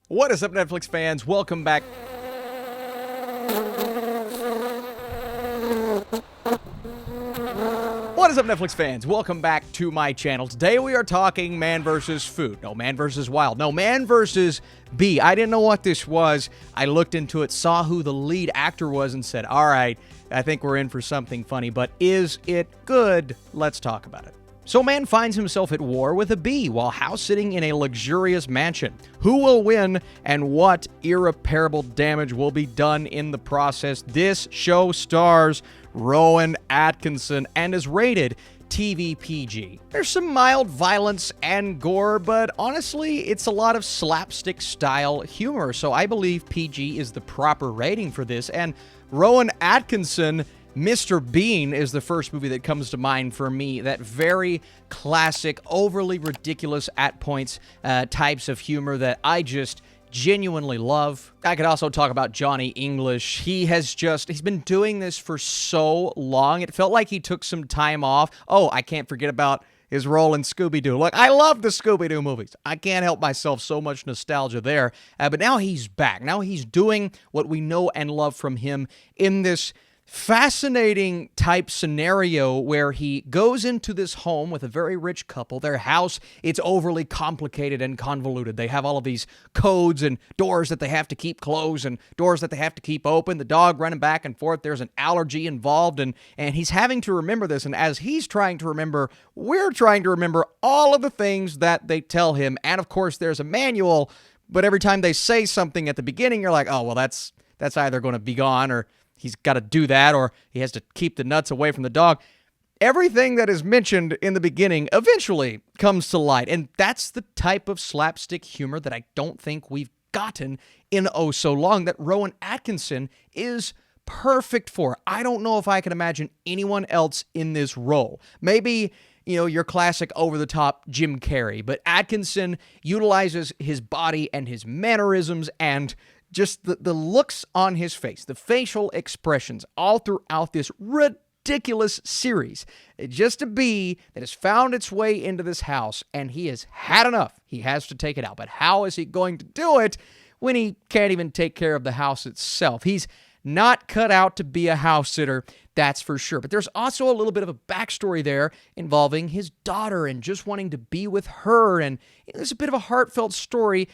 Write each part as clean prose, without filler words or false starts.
What is up, Netflix fans? Welcome back. What is up, Netflix fans? Welcome back to my channel. Today we are talking Man vs. Food. No, Man vs. Wild. No, Man vs. Bee. I didn't know what this was. I looked into it, saw who the lead actor was, and said, all right, I think we're in for something funny, but is it good? Let's talk about it. So a man finds himself at war with a bee while house-sitting in a luxurious mansion. Who will win and what irreparable damage will be done in the process? This show stars Rowan Atkinson and is rated TV PG. There's some mild violence and gore, but honestly, it's a lot of slapstick-style humor, so I believe PG is the proper rating for this, and Rowan Atkinson, Mr. Bean, is the first movie that comes to mind for me. That very classic, overly ridiculous at points types of humor that I just genuinely love. I could also talk about Johnny English. He's been doing this for so long. It felt like he took some time off. Oh, I can't forget about his role in Scooby-Doo. Look, I love the Scooby-Doo movies. I can't help myself, so much nostalgia there. But now he's back. Now he's doing what we know and love from him in this fascinating type scenario where he goes into this home with a very rich couple. Their house, it's overly complicated and convoluted. They have all of these codes and doors that they have to keep closed and doors that they have to keep open. The dog running back and forth. There's an allergy involved, and he's having to remember this. And as he's trying to remember, we're trying to remember all of the things that they tell him. And of course, there's a manual, but every time they say something at the beginning, you're like, oh, well, that's either going to be gone, or he's got to do that, or he has to keep the nuts away from the dog. Everything that is mentioned in the beginning eventually comes to light, and that's the type of slapstick humor that I don't think we've gotten in oh so long, that Rowan Atkinson is perfect for. I don't know if I can imagine anyone else in this role. Maybe, your classic over-the-top Jim Carrey, but Atkinson utilizes his body and his mannerisms and just the looks on his face, the facial expressions all throughout this ridiculous series. Just a bee that has found its way into this house, and he has had enough. He has to take it out. But how is he going to do it when he can't even take care of the house itself? He's not cut out to be a house sitter, that's for sure. But there's also a little bit of a backstory there involving his daughter and just wanting to be with her. And there's a bit of a heartfelt story.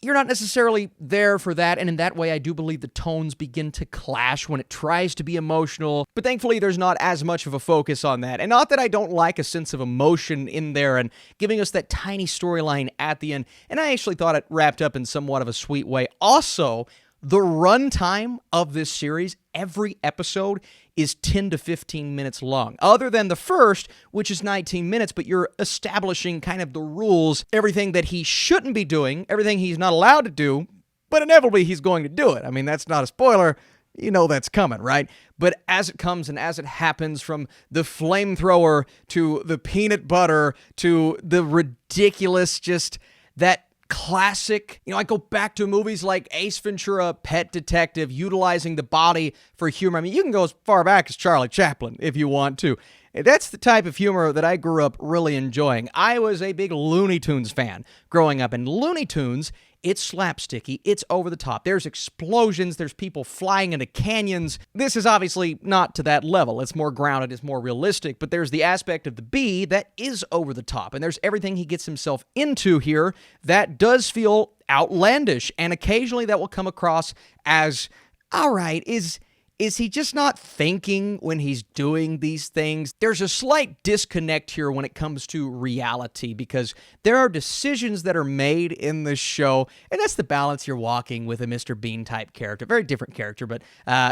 You're not necessarily there for that, and in that way, I do believe the tones begin to clash when it tries to be emotional, but thankfully, there's not as much of a focus on that, and not that I don't like a sense of emotion in there and giving us that tiny storyline at the end, and I actually thought it wrapped up in somewhat of a sweet way. Also, the runtime of this series, every episode is 10 to 15 minutes long. Other than the first, which is 19 minutes, but you're establishing kind of the rules, everything that he shouldn't be doing, everything he's not allowed to do, but inevitably he's going to do it. I mean, that's not a spoiler. You know that's coming, right? But as it comes and as it happens, from the flamethrower to the peanut butter to the ridiculous, just that classic, I go back to movies like Ace Ventura, Pet Detective, utilizing the body for humor. I mean, you can go as far back as Charlie Chaplin if you want to. That's the type of humor that I grew up really enjoying. I was a big Looney Tunes fan growing up, and Looney Tunes, it's slapsticky, it's over the top. There's explosions, there's people flying into canyons. This is obviously not to that level. It's more grounded, it's more realistic, but there's the aspect of the bee that is over the top, and there's everything he gets himself into here that does feel outlandish, and occasionally that will come across as, all right, is he just not thinking when he's doing these things? There's a slight disconnect here when it comes to reality, because there are decisions that are made in this show, and that's the balance you're walking with a Mr. Bean type character. Very different character, but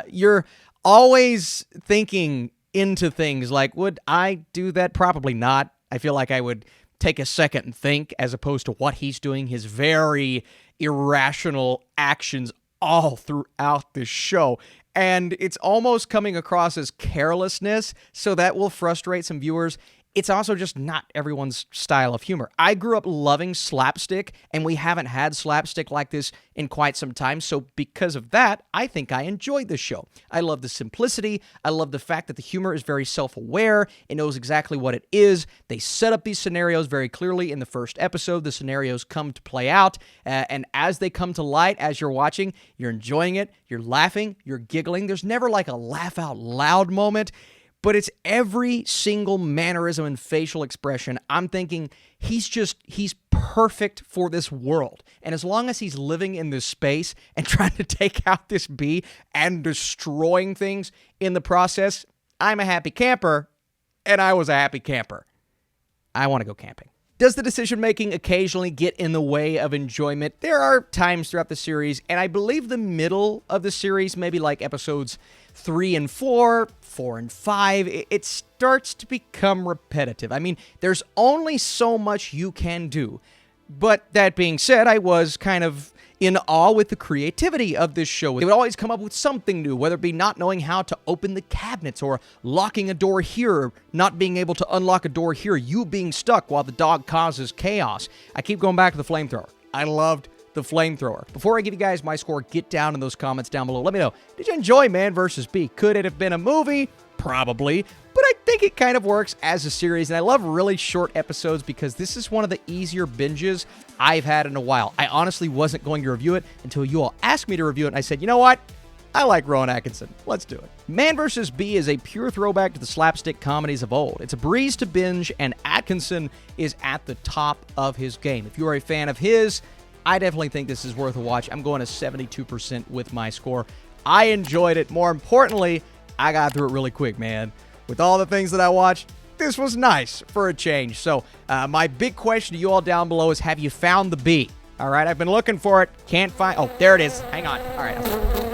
you're always thinking into things like, would I do that? Probably not. I feel like I would take a second and think, as opposed to what he's doing, his very irrational actions all throughout this show. And it's almost coming across as carelessness, so that will frustrate some viewers. it's also just not everyone's style of humor. I grew up loving slapstick, and we haven't had slapstick like this in quite some time, so because of that, I think I enjoyed this show. I love the simplicity. I love the fact that the humor is very self-aware. It knows exactly what it is. They set up these scenarios very clearly in the first episode. The scenarios come to play out, and as they come to light, as you're watching, you're enjoying it, you're laughing, you're giggling. There's never like a laugh out loud moment, but it's every single mannerism and facial expression. I'm thinking he's perfect for this world. And as long as he's living in this space and trying to take out this bee and destroying things in the process, I'm a happy camper, and I was a happy camper. I want to go camping. Does the decision-making occasionally get in the way of enjoyment? There are times throughout the series, and I believe the middle of the series, maybe like episodes 3 and 4, 4 and 5, it starts to become repetitive. I mean, there's only so much you can do. But that being said, I was kind of in awe with the creativity of this show. They would always come up with something new, whether it be not knowing how to open the cabinets or locking a door here, or not being able to unlock a door here, you being stuck while the dog causes chaos. I keep going back to the flamethrower. I loved the flamethrower. Before I give you guys my score, get down in those comments down below. Let me know, did you enjoy Man vs. Bee? Could it have been a movie? Probably. But I think it kind of works as a series, and I love really short episodes because this is one of the easier binges I've had in a while. I honestly wasn't going to review it until you all asked me to review it, and I said, you know what? I like Rowan Atkinson. Let's do it. Man vs. Bee is a pure throwback to the slapstick comedies of old. It's a breeze to binge, and Atkinson is at the top of his game. If you are a fan of his, I definitely think this is worth a watch. I'm going to 72% with my score. I enjoyed it. More importantly, I got through it really quick, man. With all the things that I watched, this was nice for a change. So my big question to you all down below is, have you found the bee? All right, I've been looking for it. Can't find... Oh, there it is. Hang on. All right.